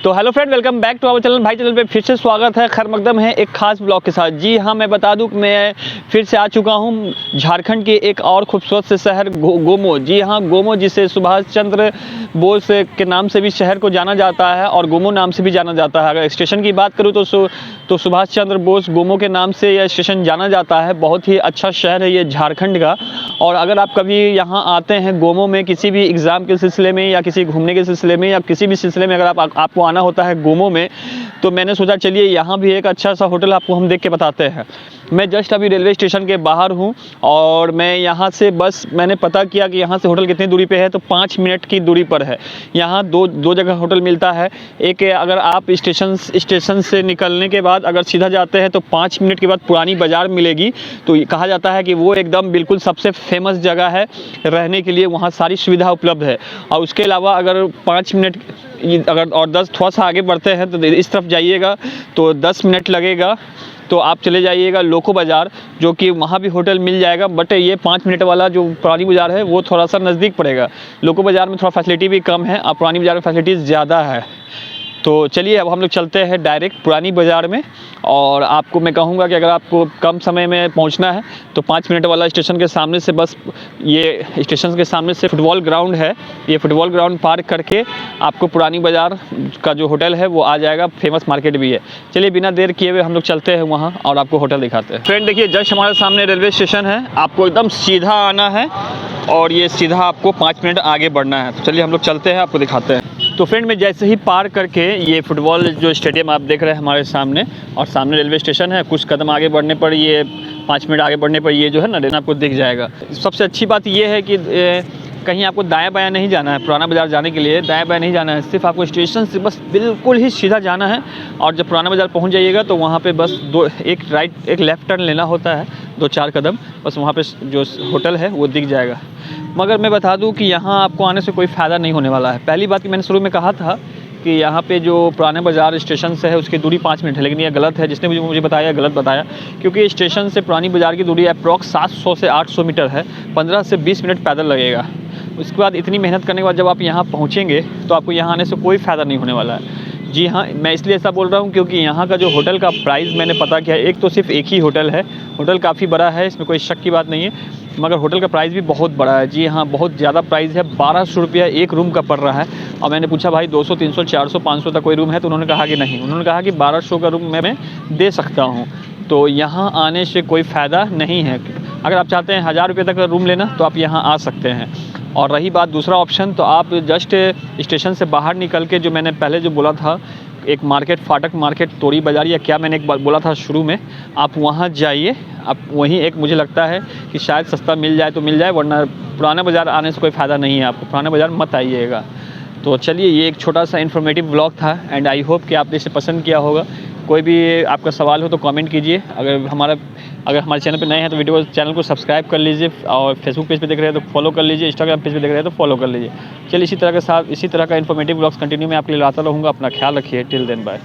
तो hello friend, welcome back to our channel. भाई channel पे फिर से स्वागत है। खैर मकदम है एक खास ब्लॉग के साथ। जी हाँ, मैं बता दूं कि मैं फिर से आ चुका हूँ झारखंड के एक और खूबसूरत से शहर गोमो। जी हाँ, गोमो, जिसे सुभाष चंद्र बोस के नाम से भी शहर को जाना जाता है और गोमो नाम से भी जाना जाता है। अगर स्टेशन की बात करूँ तो सुभाष चंद्र बोस गोमो के नाम से यह स्टेशन जाना जाता है। बहुत ही अच्छा शहर है ये झारखंड का। और अगर आप कभी यहाँ आते हैं गोमो में किसी भी एग्ज़ाम के सिलसिले में या किसी घूमने के सिलसिले में या किसी भी सिलसिले में, अगर आपको आना होता है गोमो में, तो मैंने सोचा चलिए यहाँ भी एक अच्छा सा होटल आपको हम देख के बताते हैं। मैं जस्ट अभी रेलवे स्टेशन के बाहर हूँ और मैं यहाँ से बस मैंने पता किया कि यहाँ से होटल कितनी दूरी पे है, तो 5 मिनट की दूरी पर है। यहाँ दो जगह होटल मिलता है। एक अगर आप स्टेशन से निकलने के बाद अगर सीधा जाते हैं तो 5 मिनट के बाद पुरानी बाज़ार मिलेगी। तो कहा जाता है कि वो एकदम बिल्कुल सबसे फेमस जगह है रहने के लिए, वहाँ सारी सुविधा उपलब्ध है। और उसके अलावा अगर 5 मिनट अगर और 10 थोड़ा सा आगे बढ़ते हैं तो इस तरफ जाइएगा तो 10 मिनट लगेगा, तो आप चले जाइएगा लोको बाज़ार, जो कि वहाँ भी होटल मिल जाएगा। बट ये 5 मिनट वाला जो पुरानी बाज़ार है वो थोड़ा सा नज़दीक पड़ेगा। लोको बाज़ार में थोड़ा फैसिलिटी भी कम है और पुरानी बाज़ार में फैसिलिटीज़ ज़्यादा है। तो चलिए अब हम लोग चलते हैं डायरेक्ट पुरानी बाज़ार में। और आपको मैं कहूँगा कि अगर आपको कम समय में पहुँचना है तो 5 मिनट वाला स्टेशन के सामने से, बस ये स्टेशन के सामने से फुटबॉल ग्राउंड है, ये फुटबॉल ग्राउंड पार करके आपको पुरानी बाज़ार का जो होटल है वो आ जाएगा। फेमस मार्केट भी है। चलिए बिना देर किए हुए हम लोग चलते हैं वहाँ और आपको होटल दिखाते हैं। फ्रेंड देखिए, जस्ट हमारे सामने रेलवे स्टेशन है। आपको एकदम सीधा आना है और ये सीधा आपको 5 मिनट आगे बढ़ना है। तो चलिए हम लोग चलते हैं, आपको दिखाते हैं। तो फ्रेंड मैं जैसे ही पार करके ये फुटबॉल जो स्टेडियम आप देख रहे हैं हमारे सामने, और सामने रेलवे स्टेशन है, कुछ कदम आगे बढ़ने पर ये 5 मिनट आगे बढ़ने पर ये जो है ना रेल आपको दिख जाएगा। सबसे अच्छी बात ये है कि कहीं आपको दाएं बायां नहीं जाना है। पुराना बाज़ार जाने के लिए दाएं बायां नहीं जाना है, सिर्फ आपको स्टेशन से बस बिल्कुल ही सीधा जाना है। और जब पुराना बाज़ार पहुंच जाइएगा तो वहाँ पे बस एक राइट एक लेफ़्ट टर्न लेना होता है, 2-4 कदम, बस वहाँ पे जो होटल है वो दिख जाएगा। मगर मैं बता दूं कि यहाँ आपको आने से कोई फ़ायदा नहीं होने वाला है। पहली बात कि मैंने शुरू में कहा था कि यहाँ पे जो पुराने बाज़ार स्टेशन से है उसकी दूरी 5 मिनट है, लेकिन ये गलत है। जिसने मुझे बताया गलत बताया, क्योंकि स्टेशन से पुरानी बाज़ार की दूरी अप्रॉक्स 700 से 800 मीटर है। 15 से 20 मिनट पैदल लगेगा। उसके बाद इतनी मेहनत करने के बाद जब आप यहाँ पहुँचेंगे तो आपको यहाँ आने से कोई फ़ायदा नहीं होने वाला है। जी हाँ, मैं इसलिए ऐसा बोल रहा हूँ क्योंकि यहाँ का जो होटल का प्राइस मैंने पता किया, एक तो सिर्फ एक ही होटल है। होटल काफ़ी बड़ा है, इसमें कोई शक की बात नहीं है, मगर होटल का प्राइस भी बहुत बड़ा है। जी हाँ, बहुत ज़्यादा प्राइस है। 1200 रुपया एक रूम का पड़ रहा है। और मैंने पूछा भाई 200, 300, 400, 500 तक कोई रूम है, तो उन्होंने कहा कि नहीं। उन्होंने कहा कि 1200 का रूम मैं दे सकता हूँ। तो यहाँ आने से कोई फ़ायदा नहीं है। अगर आप चाहते हैं 1000 रुपये तक का रूम लेना तो आप यहाँ आ सकते हैं। और रही बात दूसरा ऑप्शन, तो आप जस्ट स्टेशन से बाहर निकल के जो मैंने पहले जो बोला था, एक मार्केट, फाटक मार्केट, तोड़ी बाज़ार या क्या मैंने एक बार बोला था शुरू में, आप वहाँ जाइए। आप वहीं एक मुझे लगता है कि शायद सस्ता मिल जाए तो मिल जाए, वरना पुराना बाज़ार आने से कोई फ़ायदा नहीं है। आपको पुराना बाज़ार मत आइएगा। तो चलिए, ये एक छोटा सा इन्फॉर्मेटिव ब्लॉग था एंड आई होप कि आपने इसे पसंद किया होगा। कोई भी आपका सवाल हो तो कमेंट कीजिए। अगर हमारे चैनल पे नए हैं तो चैनल को सब्सक्राइब कर लीजिए, और फेसबुक पेज पे देख रहे हैं तो फॉलो कर लीजिए, इंस्टाग्राम पेज पे देख रहे हैं तो फॉलो कर लीजिए। चलिए इसी तरह का इन्फॉर्मेटिव ब्लॉग्स कंटिन्यू मैं आपके लिए लाता रहूँगा। अपना ख्याल रखिए। Till then bye.